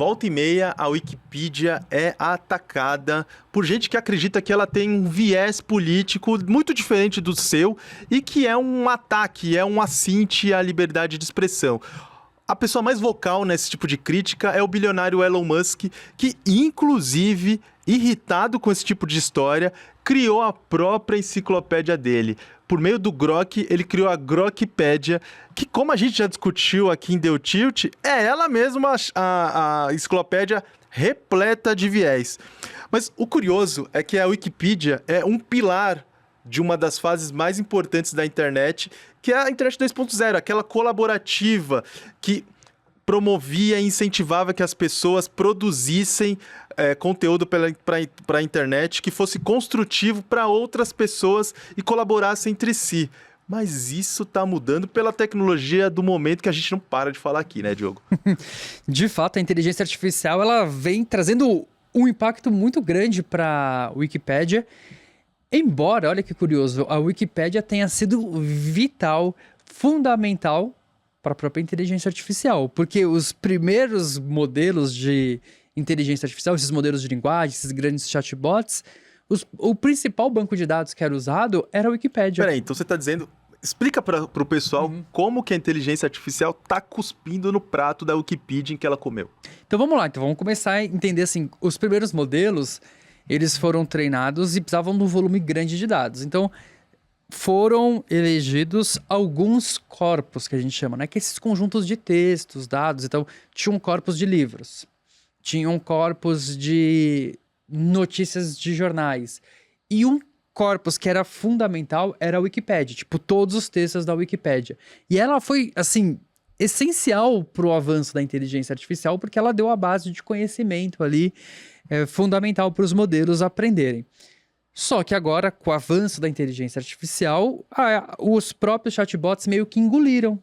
volta e meia, a Wikipedia é atacada por gente que acredita que ela tem um viés político muito diferente do seu e que é um ataque, é um assinte à liberdade de expressão. A pessoa mais vocal nesse tipo de crítica é o bilionário Elon Musk, que, inclusive, irritado com esse tipo de história, criou a própria enciclopédia dele. Por meio do Grok, ele criou a Grokpedia, que, como a gente já discutiu aqui em Deu Tilt, é ela mesma a enciclopédia repleta de viés. Mas o curioso é que a Wikipedia é um pilar de uma das fases mais importantes da internet, que é a internet 2.0, aquela colaborativa que promovia e incentivava que as pessoas produzissem conteúdo para a internet que fosse construtivo para outras pessoas e colaborasse entre si. Mas isso está mudando pela tecnologia do momento que a gente não para de falar aqui, né, Diogo? De fato, a inteligência artificial ela vem trazendo um impacto muito grande para a Wikipédia. Embora, olha que curioso, a Wikipédia tenha sido vital, fundamental para a própria inteligência artificial. Porque os primeiros modelos de inteligência artificial, esses modelos de linguagem, esses grandes chatbots, o principal banco de dados que era usado era a Wikipédia. Peraí, então você está dizendo... Explica para o pessoal como que a inteligência artificial está cuspindo no prato da Wikipedia em que ela comeu. Então vamos lá, vamos começar a entender assim, os primeiros modelos, eles foram treinados e precisavam de um volume grande de dados. Então foram elegidos alguns corpos que a gente chama, né? Que esses conjuntos de textos, dados. Então tinha um corpus de livros, tinha um corpus de notícias de jornais e um corpus que era fundamental era a Wikipédia, tipo, todos os textos da Wikipédia. E ela foi, assim, essencial para o avanço da inteligência artificial, porque ela deu a base de conhecimento ali, fundamental para os modelos aprenderem. Só que agora, com o avanço da inteligência artificial, os próprios chatbots meio que engoliram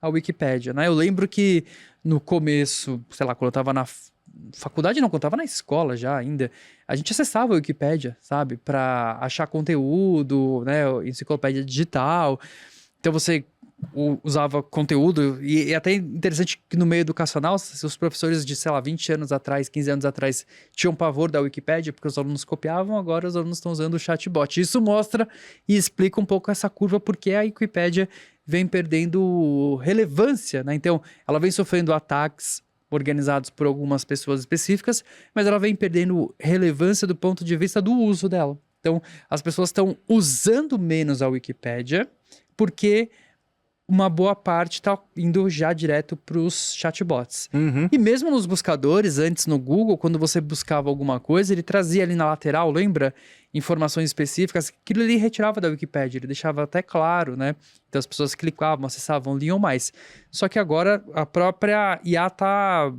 a Wikipédia, né? Eu lembro que no começo, sei lá, quando eu estava na faculdade, não, quando eu estava na escola já ainda, a gente acessava a Wikipédia, sabe? Para achar conteúdo, né? Enciclopédia digital. Então você usava conteúdo, e é até interessante que no meio educacional, se os professores de, sei lá, 20 anos atrás, 15 anos atrás, tinham pavor da Wikipédia, porque os alunos copiavam, agora os alunos estão usando o chatbot. Isso mostra e explica um pouco essa curva, porque a Wikipédia vem perdendo relevância, né? Então, ela vem sofrendo ataques organizados por algumas pessoas específicas, mas ela vem perdendo relevância do ponto de vista do uso dela. Então, as pessoas estão usando menos a Wikipédia, porque uma boa parte está indo já direto para os chatbots. E mesmo nos buscadores, antes no Google, quando você buscava alguma coisa, ele trazia ali na lateral, lembra? Informações específicas, aquilo ele retirava da Wikipédia, ele deixava até claro, né? Então as pessoas clicavam, acessavam, liam mais. Só que agora a própria IA está,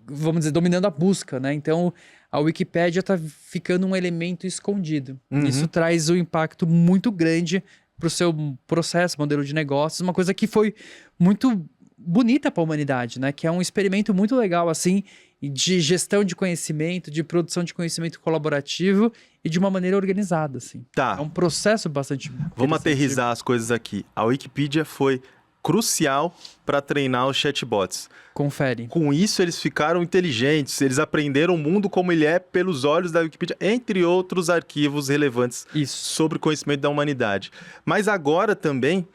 vamos dizer, dominando a busca, né? Então a Wikipédia está ficando um elemento escondido. Isso traz um impacto muito grande para o seu processo, modelo de negócios, uma coisa que foi muito bonita para a humanidade, né? Que é um experimento muito legal, assim, de gestão de conhecimento, de produção de conhecimento colaborativo e de uma maneira organizada, assim. Tá. É um processo bastante Vamos aterrizar as coisas aqui. A Wikipedia foi crucial para treinar os chatbots. Confere. Com isso, eles ficaram inteligentes, eles aprenderam o mundo como ele é pelos olhos da Wikipedia, entre outros arquivos relevantes sobre o conhecimento da humanidade. Mas agora também,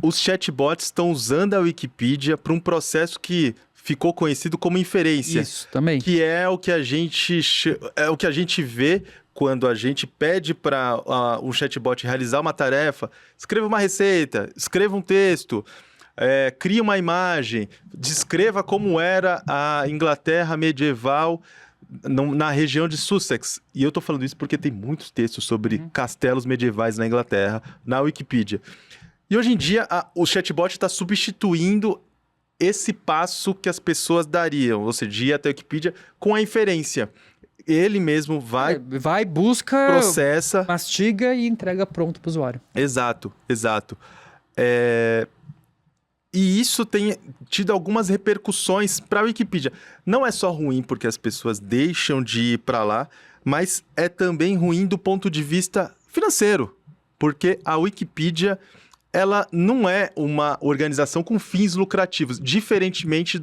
os chatbots estão usando a Wikipedia para um processo que ficou conhecido como inferência. Isso, também. Que é o que a gente vê quando a gente pede para um chatbot realizar uma tarefa. Escreva uma receita, escreva um texto, crie uma imagem, descreva como era a Inglaterra medieval na região de Sussex. E eu estou falando isso porque tem muitos textos sobre castelos medievais na Inglaterra, na Wikipedia. E hoje em dia, o chatbot está substituindo esse passo que as pessoas dariam, ou seja, ir até a Wikipedia com a inferência. Ele mesmo vai, busca, processa, mastiga e entrega pronto para o usuário. Exato. E isso tem tido algumas repercussões para a Wikipedia. Não é só ruim porque as pessoas deixam de ir para lá, mas é também ruim do ponto de vista financeiro, porque a Wikipedia ela não é uma organização com fins lucrativos, diferentemente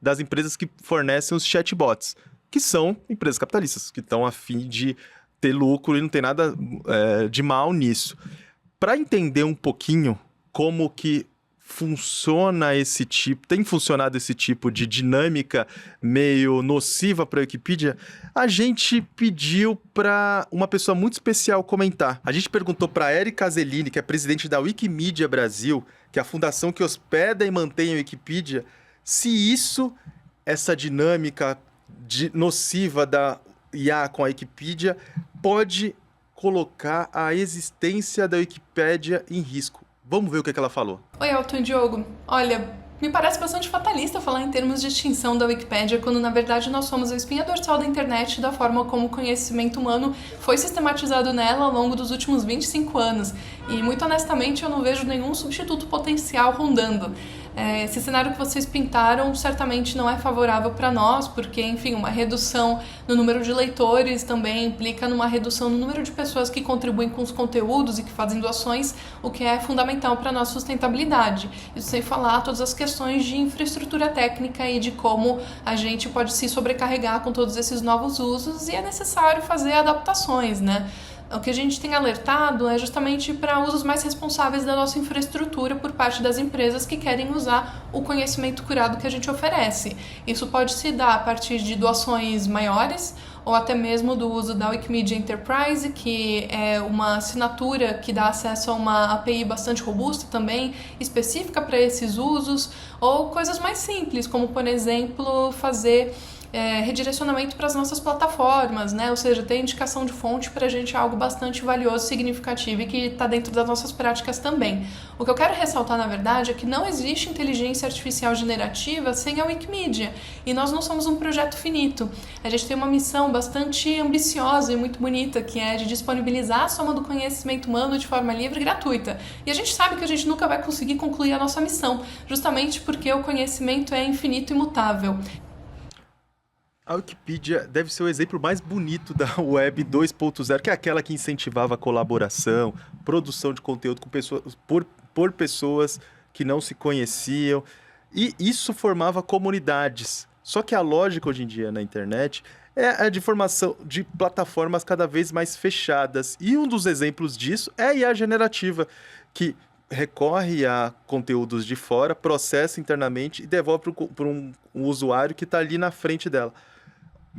das empresas que fornecem os chatbots, que são empresas capitalistas, que estão a fim de ter lucro e não tem nada de mal nisso. Para entender um pouquinho como que tem funcionado esse tipo de dinâmica meio nociva para a Wikipedia, a gente pediu para uma pessoa muito especial comentar. A gente perguntou para a Érica Azelini, que é presidente da Wikimedia Brasil, que é a fundação que hospeda e mantém a Wikipedia, se essa dinâmica nociva da IA com a Wikipedia pode colocar a existência da Wikipédia em risco. Vamos ver o que ela falou. Oi, Elton e Diogo. Olha, me parece bastante fatalista falar em termos de extinção da Wikipédia, quando na verdade nós somos a espinha dorsal da internet, da forma como o conhecimento humano foi sistematizado nela ao longo dos últimos 25 anos. E muito honestamente eu não vejo nenhum substituto potencial rondando. Esse cenário que vocês pintaram certamente não é favorável para nós, porque, enfim, uma redução no número de leitores também implica numa redução no número de pessoas que contribuem com os conteúdos e que fazem doações, o que é fundamental para a nossa sustentabilidade. Isso sem falar todas as questões de infraestrutura técnica e de como a gente pode se sobrecarregar com todos esses novos usos, e é necessário fazer adaptações, né? O que a gente tem alertado é justamente para usos mais responsáveis da nossa infraestrutura por parte das empresas que querem usar o conhecimento curado que a gente oferece. Isso pode se dar a partir de doações maiores ou até mesmo do uso da Wikimedia Enterprise, que é uma assinatura que dá acesso a uma API bastante robusta também, específica para esses usos, ou coisas mais simples, como, por exemplo, fazer redirecionamento para as nossas plataformas, né? Ou seja, ter indicação de fonte para a gente é algo bastante valioso, significativo e que está dentro das nossas práticas também. O que eu quero ressaltar, na verdade, é que não existe inteligência artificial generativa sem a Wikimedia, e nós não somos um projeto finito. A gente tem uma missão bastante ambiciosa e muito bonita, que é de disponibilizar a soma do conhecimento humano de forma livre e gratuita. E a gente sabe que a gente nunca vai conseguir concluir a nossa missão, justamente porque o conhecimento é infinito e imutável. A Wikipedia deve ser o exemplo mais bonito da Web 2.0, que é aquela que incentivava a colaboração, produção de conteúdo com pessoas, por pessoas que não se conheciam, e isso formava comunidades. Só que a lógica hoje em dia na internet é a de formação de plataformas cada vez mais fechadas. E um dos exemplos disso é a IA generativa, que recorre a conteúdos de fora, processa internamente e devolve para um usuário que está ali na frente dela.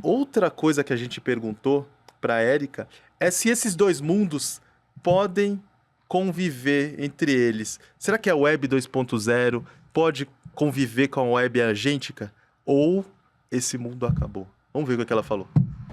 Outra coisa que a gente perguntou para a Érica é se esses dois mundos podem conviver entre eles. Será que a Web 2.0 pode conviver com a Web agêntica? Ou esse mundo acabou? Vamos ver o que ela falou.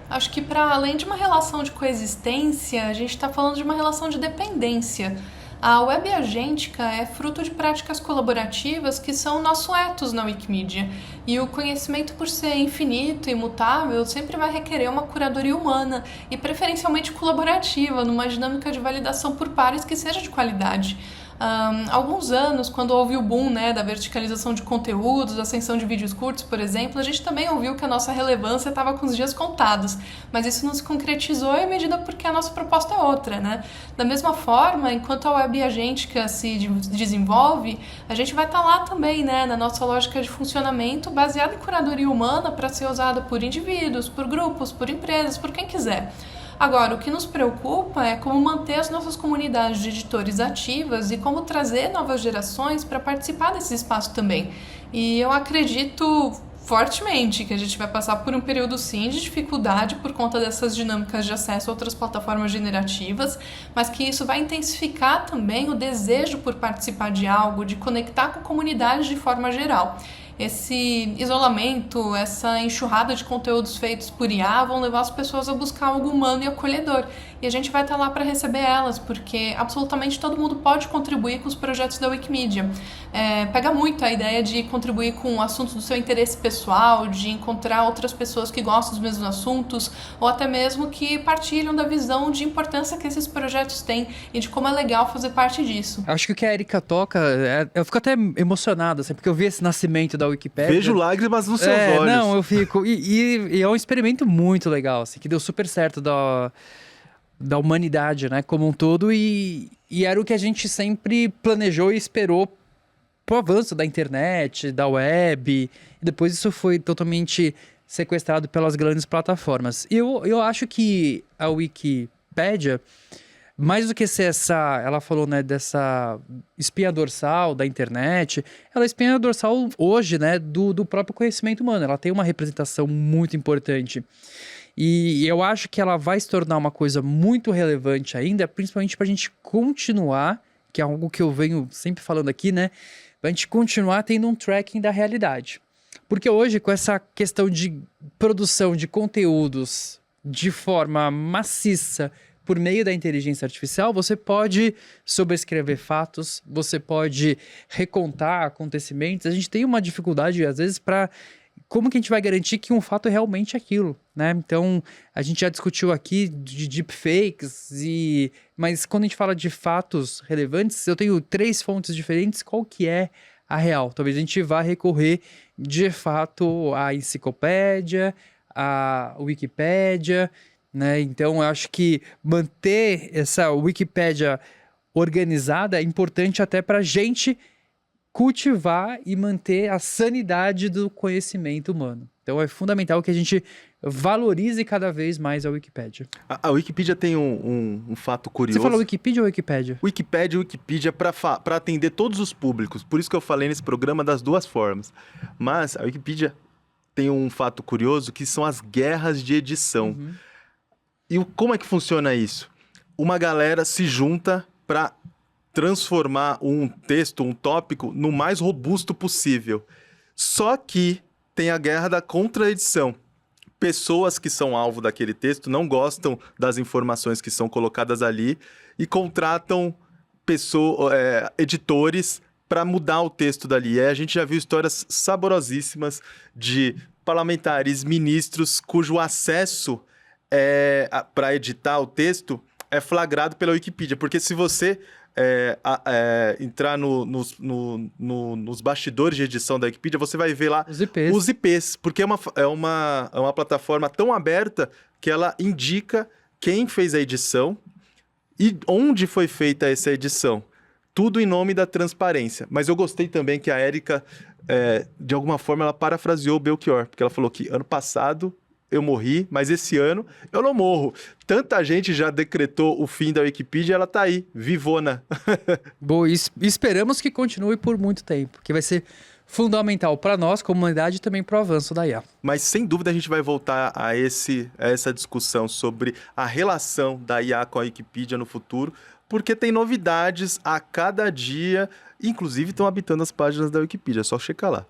Acho que para além de uma relação de coexistência, a gente está falando de uma relação de dependência. A web agêntica é fruto de práticas colaborativas que são o nosso ethos na Wikimedia. E o conhecimento, por ser infinito e imutável, sempre vai requerer uma curadoria humana e preferencialmente colaborativa, numa dinâmica de validação por pares que seja de qualidade. Há alguns anos, quando houve o boom, né, da verticalização de conteúdos, ascensão de vídeos curtos, por exemplo, a gente também ouviu que a nossa relevância estava com os dias contados, mas isso não se concretizou em medida porque a nossa proposta é outra, né? Da mesma forma, enquanto a web agêntica se desenvolve, a gente vai estar lá também, né, na nossa lógica de funcionamento baseada em curadoria humana para ser usada por indivíduos, por grupos, por empresas, por quem quiser. Agora, o que nos preocupa é como manter as nossas comunidades de editores ativas e como trazer novas gerações para participar desse espaço também. E eu acredito fortemente que a gente vai passar por um período, sim, de dificuldade por conta dessas dinâmicas de acesso a outras plataformas generativas, mas que isso vai intensificar também o desejo por participar de algo, de conectar com a comunidade de forma geral. Esse isolamento, essa enxurrada de conteúdos feitos por IA vão levar as pessoas a buscar algo humano e acolhedor. E a gente vai estar lá para receber elas, porque absolutamente todo mundo pode contribuir com os projetos da Wikimedia. Pega muito a ideia de contribuir com assuntos do seu interesse pessoal, de encontrar outras pessoas que gostam dos mesmos assuntos, ou até mesmo que partilham da visão de importância que esses projetos têm e de como é legal fazer parte disso. Acho que o que a Érica toca, eu fico até emocionado, assim, porque eu vi esse nascimento da Wikipédia. Vejo lágrimas nos seus olhos. Não, eu fico... E é um experimento muito legal, assim, que deu super certo da humanidade, né, como um todo, e era o que a gente sempre planejou e esperou pro avanço da internet, da web, e depois isso foi totalmente sequestrado pelas grandes plataformas. Eu acho que a Wikipédia, mais do que ser ela falou, né, dessa espinha dorsal da internet, ela é espinha dorsal hoje, né, do próprio conhecimento humano. Ela tem uma representação muito importante. E eu acho que ela vai se tornar uma coisa muito relevante ainda, principalmente para a gente continuar, que é algo que eu venho sempre falando aqui, né, para a gente continuar tendo um tracking da realidade. Porque hoje, com essa questão de produção de conteúdos de forma maciça, por meio da inteligência artificial, você pode sobrescrever fatos, você pode recontar acontecimentos. A gente tem uma dificuldade, às vezes, para como que a gente vai garantir que um fato é realmente aquilo, né? Então, a gente já discutiu aqui de deepfakes, mas quando a gente fala de fatos relevantes, eu tenho 3 fontes diferentes, qual que é a real? Talvez a gente vá recorrer, de fato, à enciclopédia, à Wikipédia, né? Então, eu acho que manter essa Wikipédia organizada é importante até para a gente cultivar e manter a sanidade do conhecimento humano. Então, é fundamental que a gente valorize cada vez mais a Wikipédia. A Wikipedia tem um fato curioso. Você falou Wikipedia ou Wikipédia? Wikipedia para atender todos os públicos. Por isso que eu falei nesse programa das 2 formas. Mas a Wikipedia tem um fato curioso que são as guerras de edição. Uhum. E como é que funciona isso? Uma galera se junta para transformar um texto, um tópico, no mais robusto possível. Só que tem a guerra da contraedição. Pessoas que são alvo daquele texto não gostam das informações que são colocadas ali e contratam editores para mudar o texto dali. E aí a gente já viu histórias saborosíssimas de parlamentares, ministros, cujo acesso para editar o texto é flagrado pela Wikipedia, porque se você entrar nos bastidores de edição da Wikipedia, você vai ver lá os IPs, porque é uma plataforma tão aberta que ela indica quem fez a edição e onde foi feita essa edição. Tudo em nome da transparência. Mas eu gostei também que a Érica, de alguma forma, ela parafraseou o Belchior, porque ela falou que ano passado eu morri, mas esse ano eu não morro. Tanta gente já decretou o fim da Wikipedia, ela tá aí, vivona. Boa, esperamos que continue por muito tempo, que vai ser fundamental para nós, comunidade, e também para o avanço da IA. Mas sem dúvida a gente vai voltar a essa discussão sobre a relação da IA com a Wikipedia no futuro, porque tem novidades a cada dia, inclusive estão habitando as páginas da Wikipedia, é só checar lá.